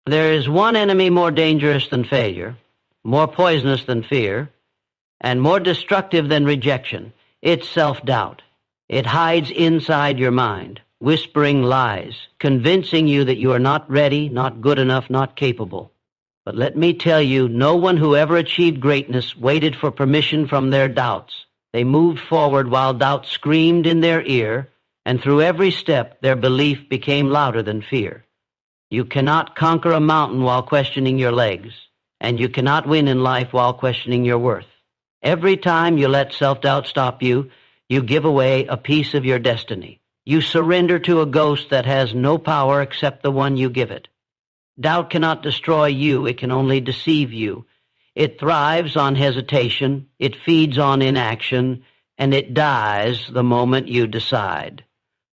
There is one enemy more dangerous than failure, more poisonous than fear, and more destructive than rejection. It's self-doubt. It hides inside your mind, whispering lies, convincing you that you are not ready, not good enough, not capable. But let me tell you, no one who ever achieved greatness waited for permission from their doubts. They moved forward while doubt screamed in their ear, and through every step their belief became louder than fear. You cannot conquer a mountain while questioning your legs, and you cannot win in life while questioning your worth. Every time you let self-doubt stop you, you give away a piece of your destiny. You surrender to a ghost that has no power except the one you give it. Doubt cannot destroy you, it can only deceive you. It thrives on hesitation, it feeds on inaction, and it dies the moment you decide.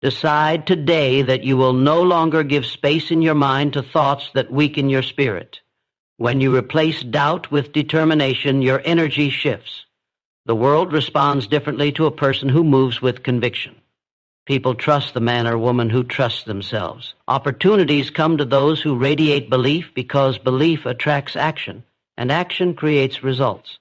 Decide today that you will no longer give space in your mind to thoughts that weaken your spirit. When you replace doubt with determination, your energy shifts. The world responds differently to a person who moves with conviction. People trust the man or woman who trusts themselves. Opportunities come to those who radiate belief because belief attracts action, and action creates results.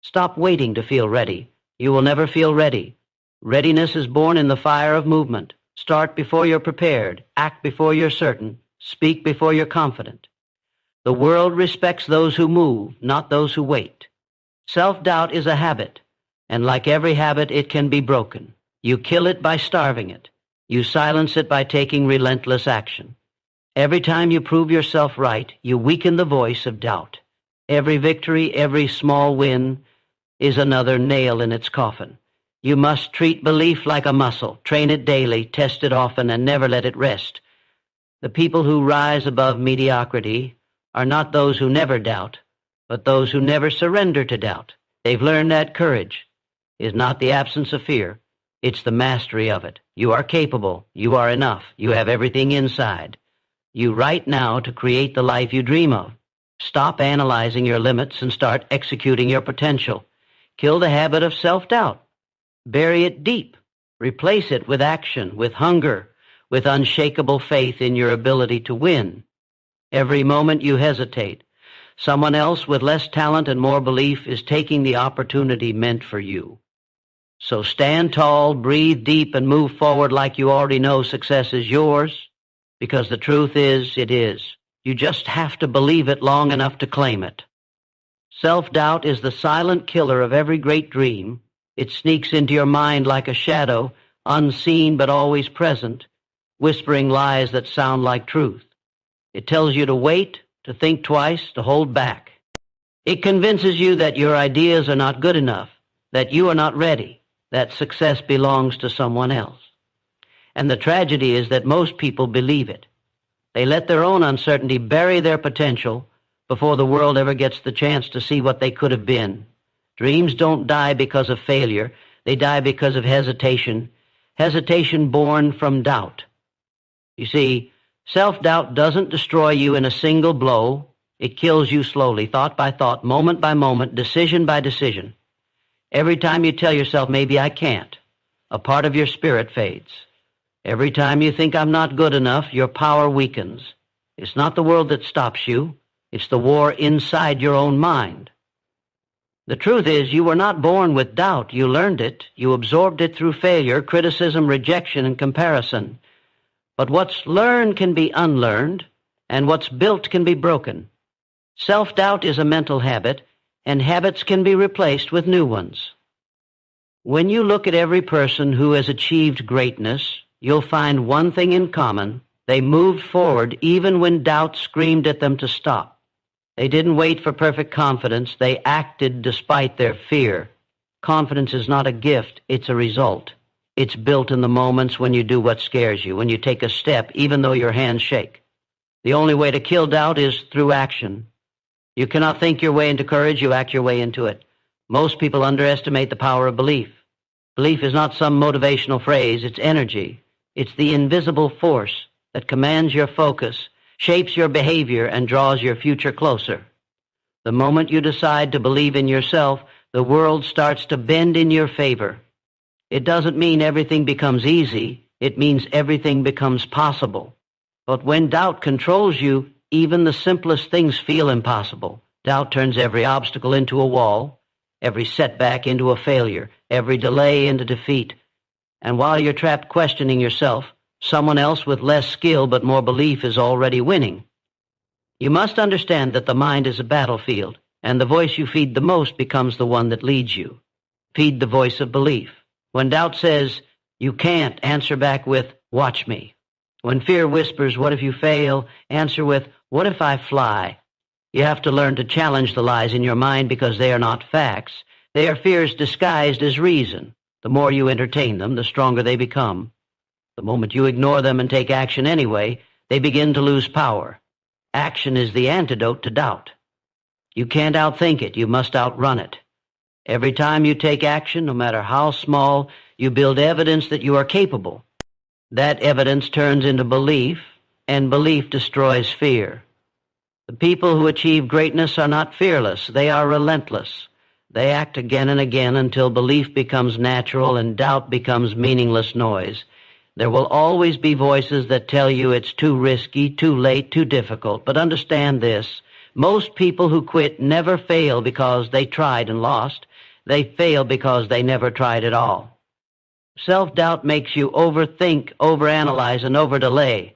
Stop waiting to feel ready. You will never feel ready. Readiness is born in the fire of movement. Start before you're prepared. Act before you're certain. Speak before you're confident. The world respects those who move, not those who wait. Self-doubt is a habit, and like every habit, it can be broken. You kill it by starving it. You silence it by taking relentless action. Every time you prove yourself right, you weaken the voice of doubt. Every victory, every small win is another nail in its coffin. You must treat belief like a muscle, train it daily, test it often, and never let it rest. The people who rise above mediocrity are not those who never doubt, but those who never surrender to doubt. They've learned that courage is not the absence of fear, it's the mastery of it. You are capable, you are enough, you have everything inside. You right now to create the life you dream of. Stop analyzing your limits and start executing your potential. Kill the habit of self-doubt. Bury it deep. Replace it with action, with hunger, with unshakable faith in your ability to win. Every moment you hesitate, someone else with less talent and more belief is taking the opportunity meant for you. So stand tall, breathe deep, and move forward like you already know success is yours, because the truth is, it is. You just have to believe it long enough to claim it. Self-doubt is the silent killer of every great dream. It sneaks into your mind like a shadow, unseen but always present, whispering lies that sound like truth. It tells you to wait, to think twice, to hold back. It convinces you that your ideas are not good enough, that you are not ready, that success belongs to someone else. And the tragedy is that most people believe it. They let their own uncertainty bury their potential before the world ever gets the chance to see what they could have been. Dreams don't die because of failure. They die because of hesitation. Hesitation born from doubt. You see, self-doubt doesn't destroy you in a single blow. It kills you slowly, thought by thought, moment by moment, decision by decision. Every time you tell yourself, maybe I can't, a part of your spirit fades. Every time you think I'm not good enough, your power weakens. It's not the world that stops you. It's the war inside your own mind. The truth is, you were not born with doubt. You learned it. You absorbed it through failure, criticism, rejection, and comparison. But what's learned can be unlearned, and what's built can be broken. Self-doubt is a mental habit, and habits can be replaced with new ones. When you look at every person who has achieved greatness, you'll find one thing in common. They moved forward even when doubt screamed at them to stop. They didn't wait for perfect confidence. They acted despite their fear. Confidence is not a gift, it's a result. It's built in the moments when you do what scares you, when you take a step, even though your hands shake. The only way to kill doubt is through action. You cannot think your way into courage, you act your way into it. Most people underestimate the power of belief. Belief is not some motivational phrase, it's energy. It's the invisible force that commands your focus, shapes your behavior, and draws your future closer. The moment you decide to believe in yourself, the world starts to bend in your favor. It doesn't mean everything becomes easy. It means everything becomes possible. But when doubt controls you, even the simplest things feel impossible. Doubt turns every obstacle into a wall, every setback into a failure, every delay into defeat. And while you're trapped questioning yourself, someone else with less skill but more belief is already winning. You must understand that the mind is a battlefield, and the voice you feed the most becomes the one that leads you. Feed the voice of belief. When doubt says, "You can't," answer back with, "Watch me." When fear whispers, "What if you fail?" answer with, "What if I fly?" You have to learn to challenge the lies in your mind because they are not facts. They are fears disguised as reason. The more you entertain them, the stronger they become. The moment you ignore them and take action anyway, they begin to lose power. Action is the antidote to doubt. You can't outthink it, you must outrun it. Every time you take action, no matter how small, you build evidence that you are capable. That evidence turns into belief, and belief destroys fear. The people who achieve greatness are not fearless, they are relentless. They act again and again until belief becomes natural and doubt becomes meaningless noise. There will always be voices that tell you it's too risky, too late, too difficult. But understand this, most people who quit never fail because they tried and lost. They fail because they never tried at all. Self-doubt makes you overthink, overanalyze, and overdelay.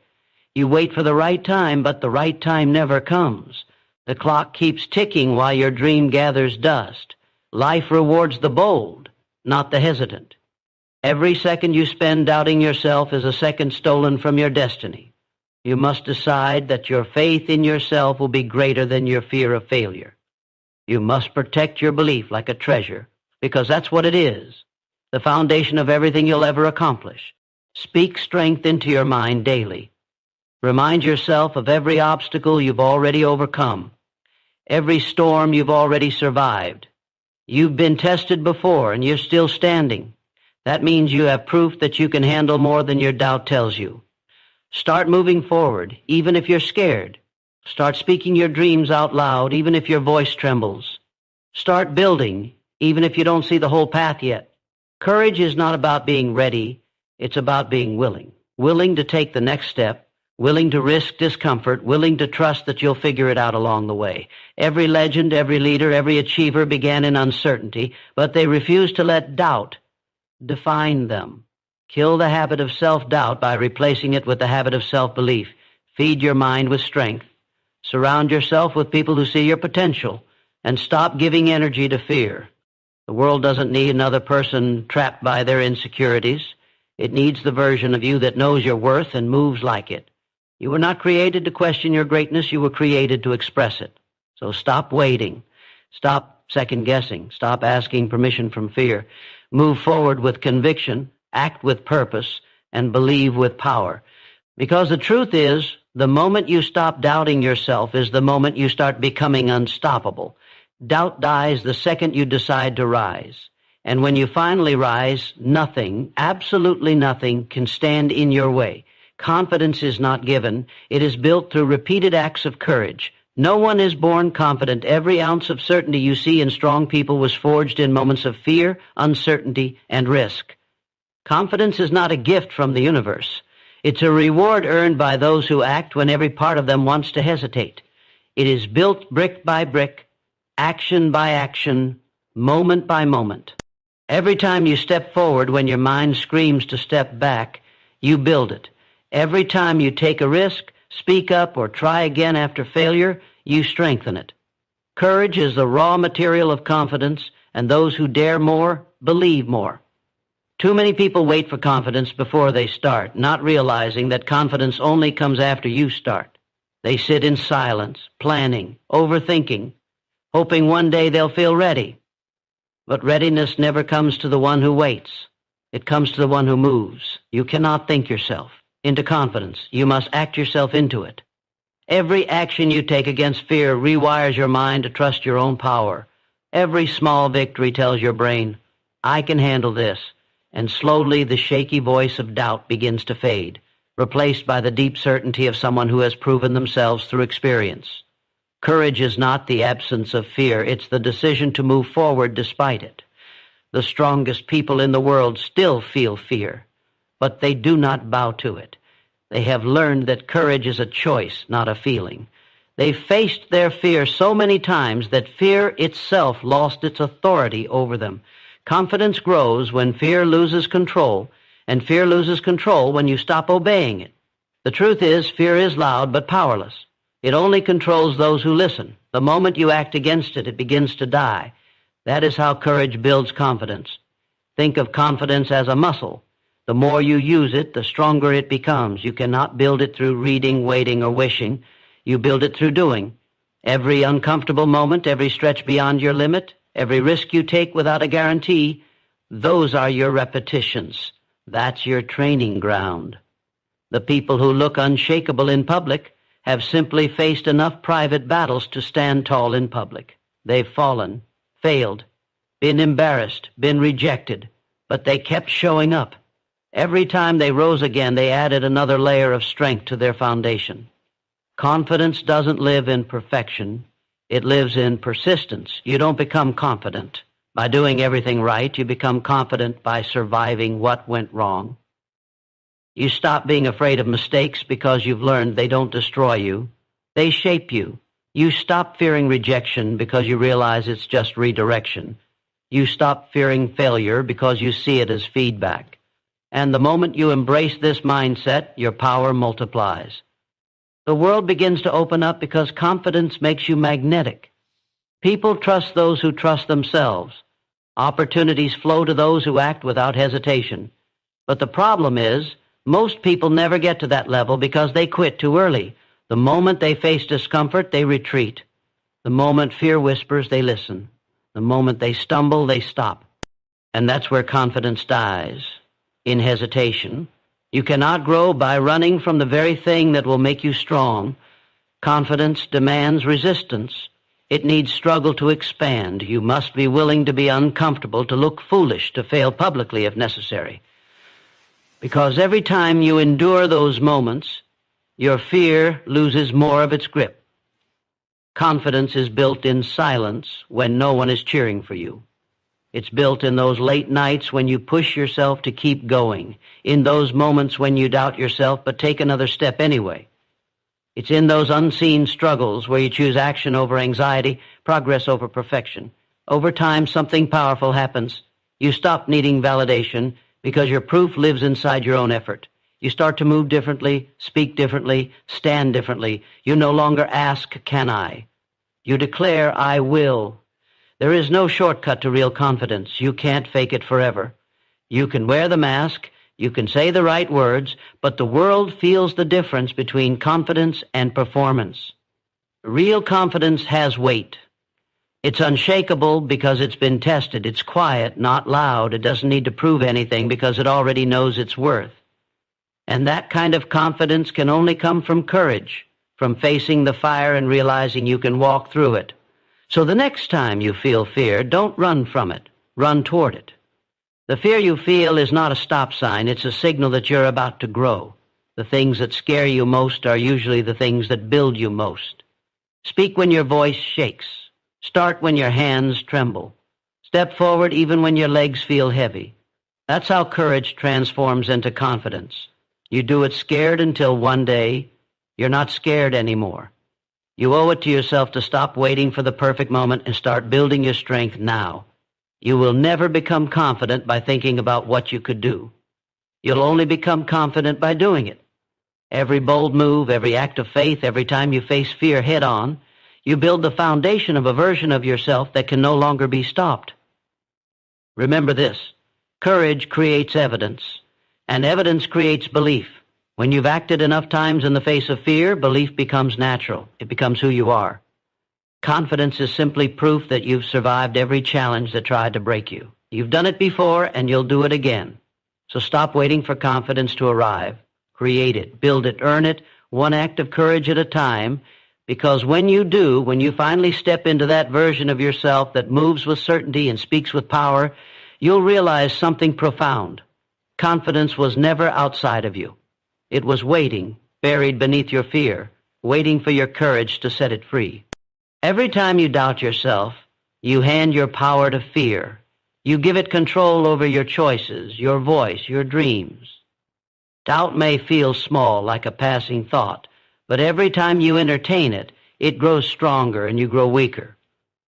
You wait for the right time, but the right time never comes. The clock keeps ticking while your dream gathers dust. Life rewards the bold, not the hesitant. Every second you spend doubting yourself is a second stolen from your destiny. You must decide that your faith in yourself will be greater than your fear of failure. You must protect your belief like a treasure, because that's what it is, the foundation of everything you'll ever accomplish. Speak strength into your mind daily. Remind yourself of every obstacle you've already overcome, every storm you've already survived. You've been tested before and you're still standing. That means you have proof that you can handle more than your doubt tells you. Start moving forward, even if you're scared. Start speaking your dreams out loud, even if your voice trembles. Start building, even if you don't see the whole path yet. Courage is not about being ready, it's about being willing. Willing to take the next step, willing to risk discomfort, willing to trust that you'll figure it out along the way. Every legend, every leader, every achiever began in uncertainty, but they refused to let doubt define them. Kill the habit of self-doubt by replacing it with the habit of self-belief. Feed your mind with strength. Surround yourself with people who see your potential, and stop giving energy to fear. The world doesn't need another person trapped by their insecurities. It needs the version of you that knows your worth and moves like it. You were not created to question your greatness, you were created to express it. So stop waiting. Stop second-guessing. Stop asking permission from fear. Move forward with conviction, act with purpose, and believe with power. Because the truth is, the moment you stop doubting yourself is the moment you start becoming unstoppable. Doubt dies the second you decide to rise. And when you finally rise, nothing, absolutely nothing, can stand in your way. Confidence is not given. It is built through repeated acts of courage. No one is born confident. Every ounce of certainty you see in strong people was forged in moments of fear, uncertainty, and risk. Confidence is not a gift from the universe. It's a reward earned by those who act when every part of them wants to hesitate. It is built brick by brick, action by action, moment by moment. Every time you step forward when your mind screams to step back, you build it. Every time you take a risk, speak up, or try again after failure, you strengthen it. Courage is the raw material of confidence, and those who dare more believe more. Too many people wait for confidence before they start, not realizing that confidence only comes after you start. They sit in silence, planning, overthinking, hoping one day they'll feel ready. But readiness never comes to the one who waits. It comes to the one who moves. You cannot think yourself into confidence. You must act yourself into it. Every action you take against fear rewires your mind to trust your own power. Every small victory tells your brain, "I can handle this." And slowly the shaky voice of doubt begins to fade, replaced by the deep certainty of someone who has proven themselves through experience. Courage is not the absence of fear, it's the decision to move forward despite it. The strongest people in the world still feel fear, but they do not bow to it. They have learned that courage is a choice, not a feeling. They faced their fear so many times that fear itself lost its authority over them. Confidence grows when fear loses control, and fear loses control when you stop obeying it. The truth is, fear is loud but powerless. It only controls those who listen. The moment you act against it, it begins to die. That is how courage builds confidence. Think of confidence as a muscle. The more you use it, the stronger it becomes. You cannot build it through reading, waiting, or wishing. You build it through doing. Every uncomfortable moment, every stretch beyond your limit, every risk you take without a guarantee, those are your repetitions. That's your training ground. The people who look unshakable in public have simply faced enough private battles to stand tall in public. They've fallen, failed, been embarrassed, been rejected, but they kept showing up. Every time they rose again, they added another layer of strength to their foundation. Confidence doesn't live in perfection. It lives in persistence. You don't become confident by doing everything right. You become confident by surviving what went wrong. You stop being afraid of mistakes because you've learned they don't destroy you. They shape you. You stop fearing rejection because you realize it's just redirection. You stop fearing failure because you see it as feedback. And the moment you embrace this mindset, your power multiplies. The world begins to open up because confidence makes you magnetic. People trust those who trust themselves. Opportunities flow to those who act without hesitation. But the problem is, most people never get to that level because they quit too early. The moment they face discomfort, they retreat. The moment fear whispers, they listen. The moment they stumble, they stop. And that's where confidence dies, in hesitation. You cannot grow by running from the very thing that will make you strong. Confidence demands resistance. It needs struggle to expand. You must be willing to be uncomfortable, to look foolish, to fail publicly if necessary. Because every time you endure those moments, your fear loses more of its grip. Confidence is built in silence when no one is cheering for you. It's built in those late nights when you push yourself to keep going, in those moments when you doubt yourself but take another step anyway. It's in those unseen struggles where you choose action over anxiety, progress over perfection. Over time, something powerful happens. You stop needing validation because your proof lives inside your own effort. You start to move differently, speak differently, stand differently. You no longer ask, "Can I?" You declare, "I will." There is no shortcut to real confidence. You can't fake it forever. You can wear the mask, you can say the right words, but the world feels the difference between confidence and performance. Real confidence has weight. It's unshakable because it's been tested. It's quiet, not loud. It doesn't need to prove anything because it already knows its worth. And that kind of confidence can only come from courage, from facing the fire and realizing you can walk through it. So the next time you feel fear, don't run from it. Run toward it. The fear you feel is not a stop sign. It's a signal that you're about to grow. The things that scare you most are usually the things that build you most. Speak when your voice shakes. Start when your hands tremble. Step forward even when your legs feel heavy. That's how courage transforms into confidence. You do it scared until one day you're not scared anymore. You owe it to yourself to stop waiting for the perfect moment and start building your strength now. You will never become confident by thinking about what you could do. You'll only become confident by doing it. Every bold move, every act of faith, every time you face fear head on, you build the foundation of a version of yourself that can no longer be stopped. Remember this: courage creates evidence, and evidence creates belief. When you've acted enough times in the face of fear, belief becomes natural. It becomes who you are. Confidence is simply proof that you've survived every challenge that tried to break you. You've done it before, and you'll do it again. So stop waiting for confidence to arrive. Create it, build it, earn it, one act of courage at a time, because when you do, when you finally step into that version of yourself that moves with certainty and speaks with power, you'll realize something profound. Confidence was never outside of you. It was waiting, buried beneath your fear, waiting for your courage to set it free. Every time you doubt yourself, you hand your power to fear. You give it control over your choices, your voice, your dreams. Doubt may feel small, like a passing thought, but every time you entertain it, it grows stronger and you grow weaker.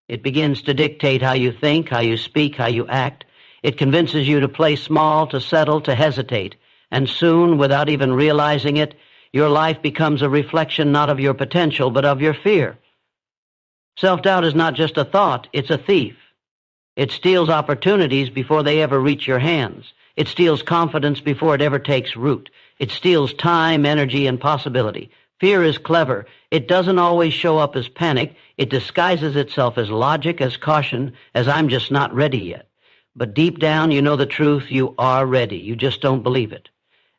It begins to dictate how you think, how you speak, how you act. It convinces you to play small, to settle, to hesitate. And soon, without even realizing it, your life becomes a reflection not of your potential, but of your fear. Self-doubt is not just a thought, it's a thief. It steals opportunities before they ever reach your hands. It steals confidence before it ever takes root. It steals time, energy, and possibility. Fear is clever. It doesn't always show up as panic. It disguises itself as logic, as caution, as I'm just not ready yet. But deep down, you know the truth. You are ready. You just don't believe it.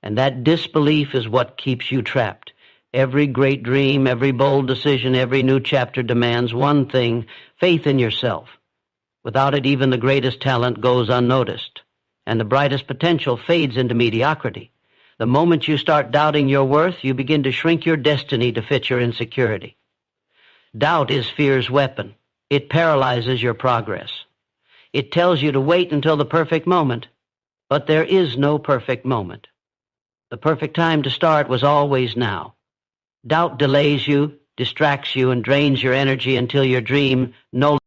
And that disbelief is what keeps you trapped. Every great dream, every bold decision, every new chapter demands one thing, faith in yourself. Without it, even the greatest talent goes unnoticed, and the brightest potential fades into mediocrity. The moment you start doubting your worth, you begin to shrink your destiny to fit your insecurity. Doubt is fear's weapon. It paralyzes your progress. It tells you to wait until the perfect moment, but there is no perfect moment. The perfect time to start was always now. Doubt delays you, distracts you, and drains your energy until your dream no